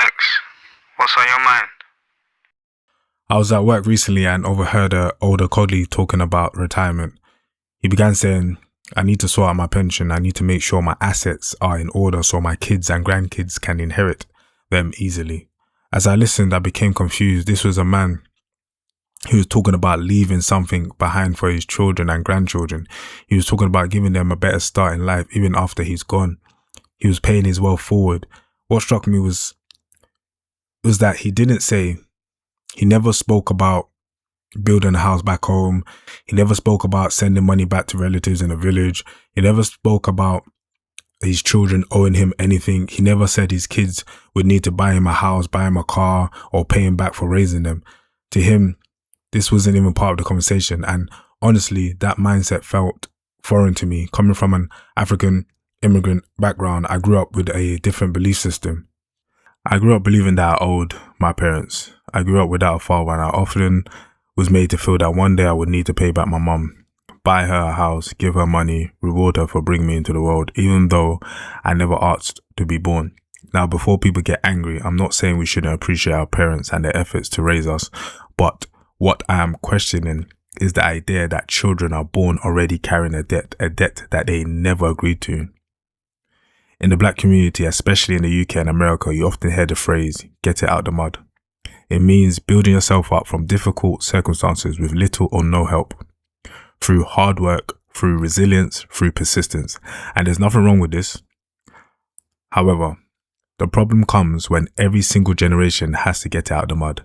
Max, what's on your mind? I was at work recently and overheard an older colleague talking about retirement. He began saying, I need to sort out my pension. I need to make sure my assets are in order so my kids and grandkids can inherit them easily. As I listened, I became confused. This was a man who was talking about leaving something behind for his children and grandchildren. He was talking about giving them a better start in life even after he's gone. He was paying his wealth forward. What struck me was that he never spoke about building a house back home. He never spoke about sending money back to relatives in a village. He never spoke about his children owing him anything. He never said his kids would need to buy him a house, buy him a car, or pay him back for raising them. To him, this wasn't even part of the conversation. And honestly, that mindset felt foreign to me. Coming from an African immigrant background, I grew up with a different belief system. I grew up believing that I owed my parents. I grew up without a father, and I often was made to feel that one day I would need to pay back my mum, buy her a house, give her money, reward her for bringing me into the world, even though I never asked to be born. Now, before people get angry, I'm not saying we shouldn't appreciate our parents and their efforts to raise us, but what I am questioning is the idea that children are born already carrying a debt that they never agreed to. In the black community, especially in the UK and America, you often hear the phrase, get it out the mud. It means building yourself up from difficult circumstances with little or no help, through hard work, through resilience, through persistence. And there's nothing wrong with this. However, the problem comes when every single generation has to get it out the mud.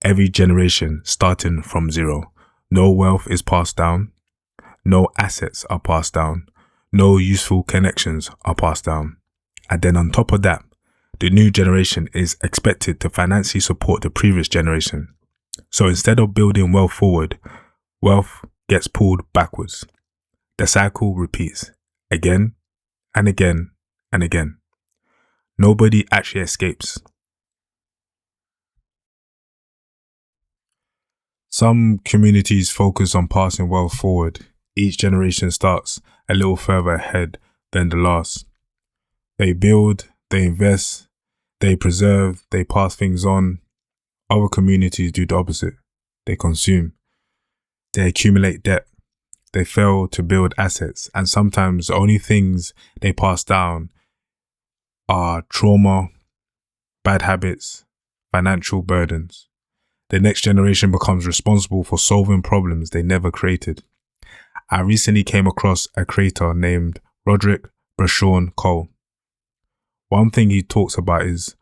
Every generation starting from zero. No wealth is passed down. No assets are passed down. No useful connections are passed down. And then on top of that, the new generation is expected to financially support the previous generation. So instead of building wealth forward, wealth gets pulled backwards. The cycle repeats again and again and again. Nobody actually escapes. Some communities focus on passing wealth forward. Each generation starts a little further ahead than the last. They build, they invest, they preserve, they pass things on. Other communities do the opposite. They consume. They accumulate debt. They fail to build assets. And sometimes the only things they pass down are trauma, bad habits, financial burdens. The next generation becomes responsible for solving problems they never created. I recently came across a creator named Roderick Brashawn Cole. One thing he talks about is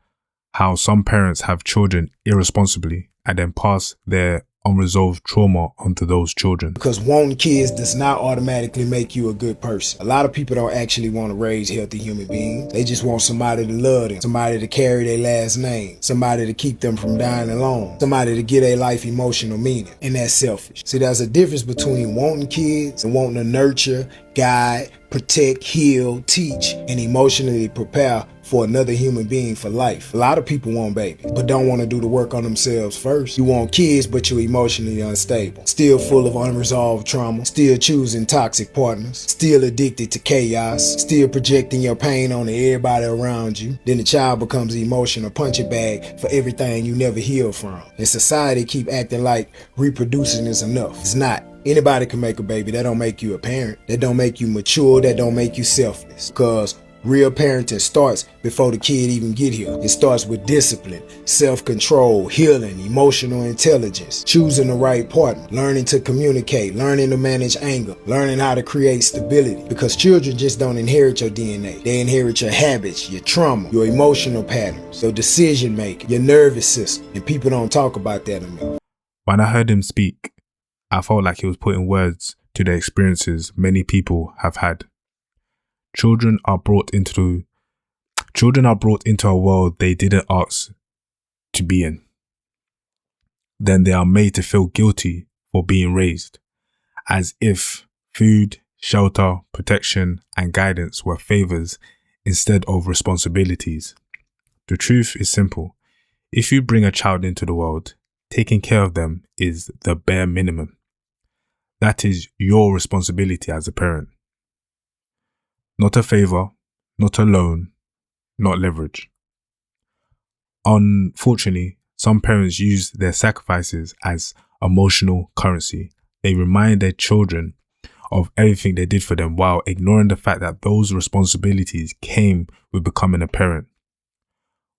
how some parents have children irresponsibly and then pass their unresolved trauma onto those children. Because wanting kids does not automatically make you a good person. A lot of people don't actually want to raise healthy human beings. They just want somebody to love them, somebody to carry their last name, somebody to keep them from dying alone, somebody to give their life emotional meaning. And that's selfish. See, there's a difference between wanting kids and wanting to nurture, guide, protect, heal, teach, and emotionally prepare for another human being for life. A lot of people want babies, but don't want to do the work on themselves first. You want kids, but you're emotionally unstable, still full of unresolved trauma, still choosing toxic partners, still addicted to chaos, still projecting your pain on everybody around you. Then the child becomes an emotional punching bag for everything you never healed from. And society keep acting like reproducing is enough. It's not. Anybody can make a baby. That don't make you a parent. That don't make you mature. That don't make you selfless. Because real parenting starts before the kid even get here. It starts with discipline, self-control, healing, emotional intelligence, choosing the right partner, learning to communicate, learning to manage anger, learning how to create stability. Because children just don't inherit your DNA. They inherit your habits, your trauma, your emotional patterns, your decision making, your nervous system. And people don't talk about that enough. When I heard him speak, I felt like he was putting words to the experiences many people have had. Children are brought into a world they didn't ask to be in. Then they are made to feel guilty for being raised, as if food, shelter, protection, and guidance were favors instead of responsibilities. The truth is simple. If you bring a child into the world, taking care of them is the bare minimum. That is your responsibility as a parent. Not a favor, not a loan, not leverage. Unfortunately, some parents use their sacrifices as emotional currency. They remind their children of everything they did for them while ignoring the fact that those responsibilities came with becoming a parent.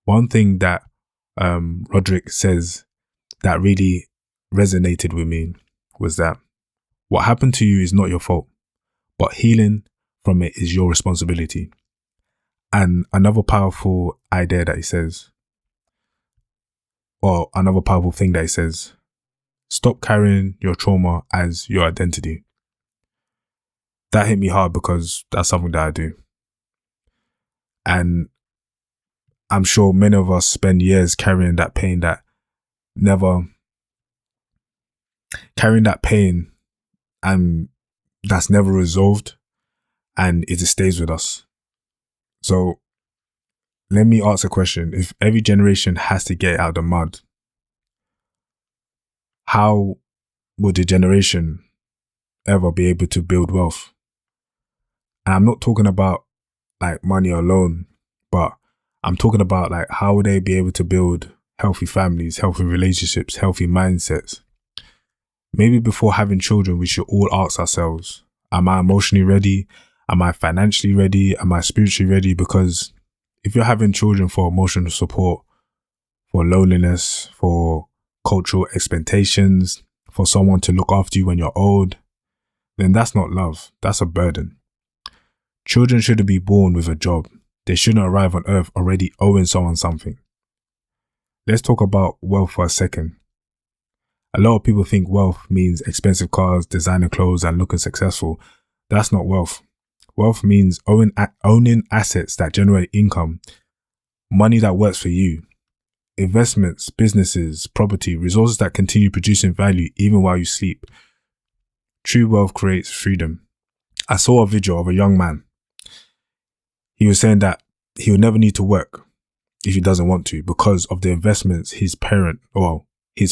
One thing that Roderick says that really resonated with me was that what happened to you is not your fault, but healing from it is your responsibility. And another powerful idea that he says, or another powerful thing that he says, stop carrying your trauma as your identity. That hit me hard because that's something that I do. And I'm sure many of us spend years carrying that pain and that's never resolved, and it just stays with us. So let me ask a question. If every generation has to get out of the mud, how would the generation ever be able to build wealth? And I'm not talking about like money alone, but I'm talking about like how would they be able to build healthy families, healthy relationships, healthy mindsets? Maybe before having children, we should all ask ourselves, am I emotionally ready? Am I financially ready? Am I spiritually ready? Because if you're having children for emotional support, for loneliness, for cultural expectations, for someone to look after you when you're old, then that's not love. That's a burden. Children shouldn't be born with a job. They shouldn't arrive on earth already owing someone something. Let's talk about wealth for a second. A lot of people think wealth means expensive cars, designer clothes, and looking successful. That's not wealth. Wealth means owning assets that generate income, money that works for you, investments, businesses, property, resources that continue producing value even while you sleep. True wealth creates freedom. I saw a video of a young man. He was saying that he will never need to work if he doesn't want to because of the investments his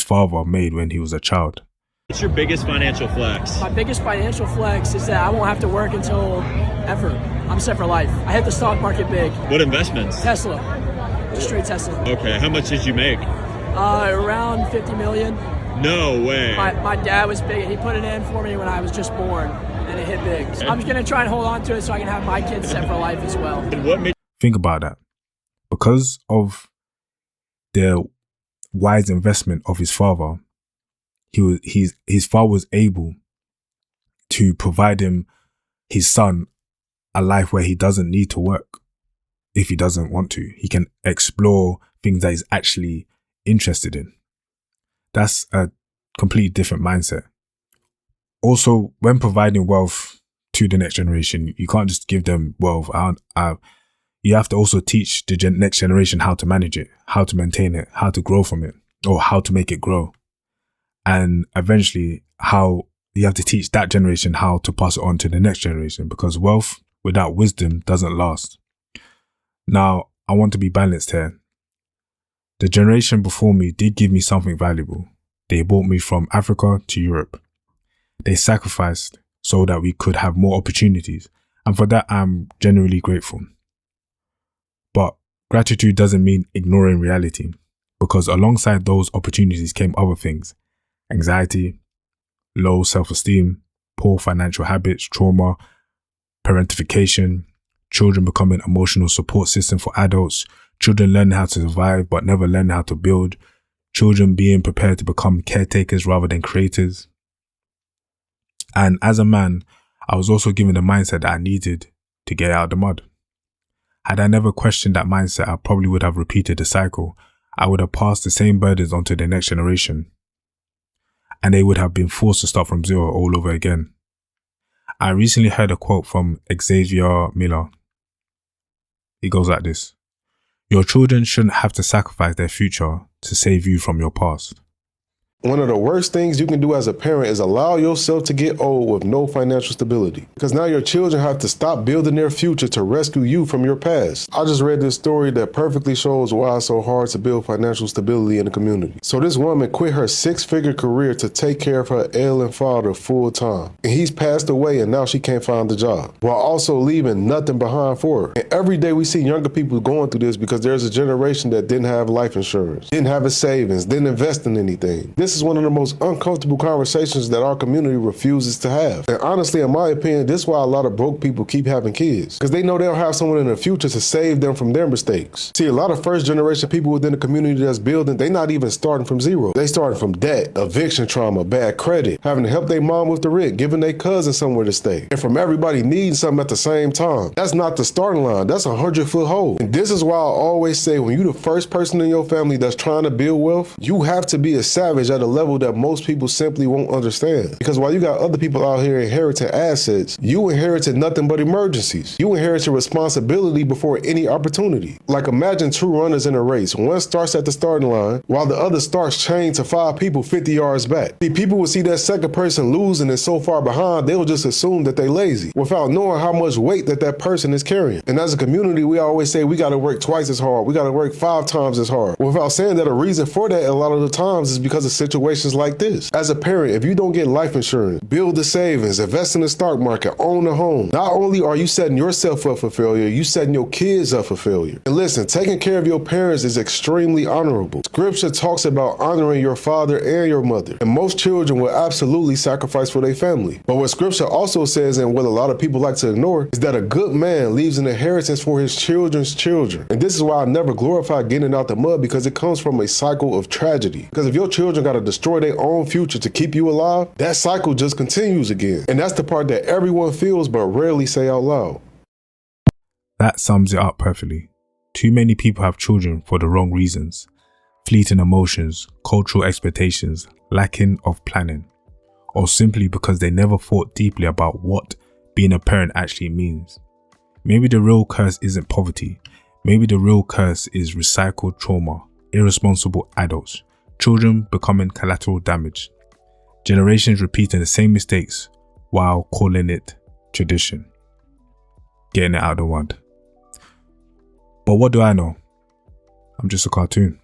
father made when he was a child. What's your biggest financial flex? My biggest financial flex is that I won't have to work until ever. I'm set for life. I hit the stock market big. What investments? Tesla. Straight Tesla. Okay, how much did you make? Around 50 million. No way. My dad was big. He put it in for me when I was just born, and it hit big. So I'm just going to try and hold on to it so I can have my kids set for life as well. And what made Think about that. Because of the wise investment of his father, his father was able to provide his son a life where he doesn't need to work if he doesn't want to. He can explore things that he's actually interested in. That's a completely different mindset. Also, when providing wealth to the next generation, you can't just give them wealth. You have to also teach the next generation how to manage it, how to maintain it, how to grow from it, or how to make it grow. And eventually, how you have to teach that generation how to pass it on to the next generation, because wealth without wisdom doesn't last. Now, I want to be balanced here. The generation before me did give me something valuable. They brought me from Africa to Europe. They sacrificed so that we could have more opportunities. And for that, I'm genuinely grateful. But gratitude doesn't mean ignoring reality, because alongside those opportunities came other things: anxiety, low self-esteem, poor financial habits, trauma, parentification, children becoming emotional support system for adults, children learning how to survive but never learning how to build, children being prepared to become caretakers rather than creators. And as a man, I was also given the mindset that I needed to get out of the mud. Had I never questioned that mindset, I probably would have repeated the cycle. I would have passed the same burdens onto the next generation, and they would have been forced to start from zero all over again. I recently heard a quote from Xavier Miller. It goes like this: "Your children shouldn't have to sacrifice their future to save you from your past." One of the worst things you can do as a parent is allow yourself to get old with no financial stability, because now your children have to stop building their future to rescue you from your past. I just read this story that perfectly shows why it's so hard to build financial stability in the community. So this woman quit her 6-figure career to take care of her ailing father full time, and he's passed away and now she can't find a job, while also leaving nothing behind for her. And every day we see younger people going through this because there's a generation that didn't have life insurance, didn't have a savings, didn't invest in anything. This is one of the most uncomfortable conversations that our community refuses to have. And honestly, in my opinion, this is why a lot of broke people keep having kids, because they know they'll have someone in the future to save them from their mistakes. See, a lot of first generation people within the community that's building, they not even starting from zero. They starting from debt, eviction trauma, bad credit, having to help their mom with the rent, giving their cousin somewhere to stay, and from everybody needing something at the same time. That's not the starting line. That's a 100-foot hole. And this is why I always say, when you're the first person in your family that's trying to build wealth, you have to be a savage at a level that most people simply won't understand. Because while you got other people out here inheriting assets, you inherited nothing but emergencies. You inherited responsibility before any opportunity. Like, imagine 2 runners in a race. One starts at the starting line while the other starts chained to 5 people 50 yards back. See, people will see that second person losing and so far behind, they'll just assume that they lazy without knowing how much weight that person is carrying. And as a community, we always say we got to work twice as hard. We got to work 5 times as hard, without saying that a reason for that a lot of the times is because of situations like this. As a parent, if you don't get life insurance, build the savings, invest in the stock market, own a home, not only are you setting yourself up for failure, you setting your kids up for failure. And listen, taking care of your parents is extremely honorable. Scripture talks about honoring your father and your mother, and most children will absolutely sacrifice for their family. But what Scripture also says, and what a lot of people like to ignore, is that a good man leaves an inheritance for his children's children. And this is why I never glorify getting out the mud, because it comes from a cycle of tragedy. Because if your children got to destroy their own future to keep you alive, that cycle just continues again. And that's the part that everyone feels but rarely say out loud. That sums it up perfectly. Too many people have children for the wrong reasons. Fleeting emotions, cultural expectations, lacking of planning, or simply because they never thought deeply about what being a parent actually means. Maybe the real curse isn't poverty. Maybe the real curse is recycled trauma, irresponsible adults, children becoming collateral damage, generations repeating the same mistakes while calling it tradition, getting it out of the mud. But what do I know? I'm just a cartoon.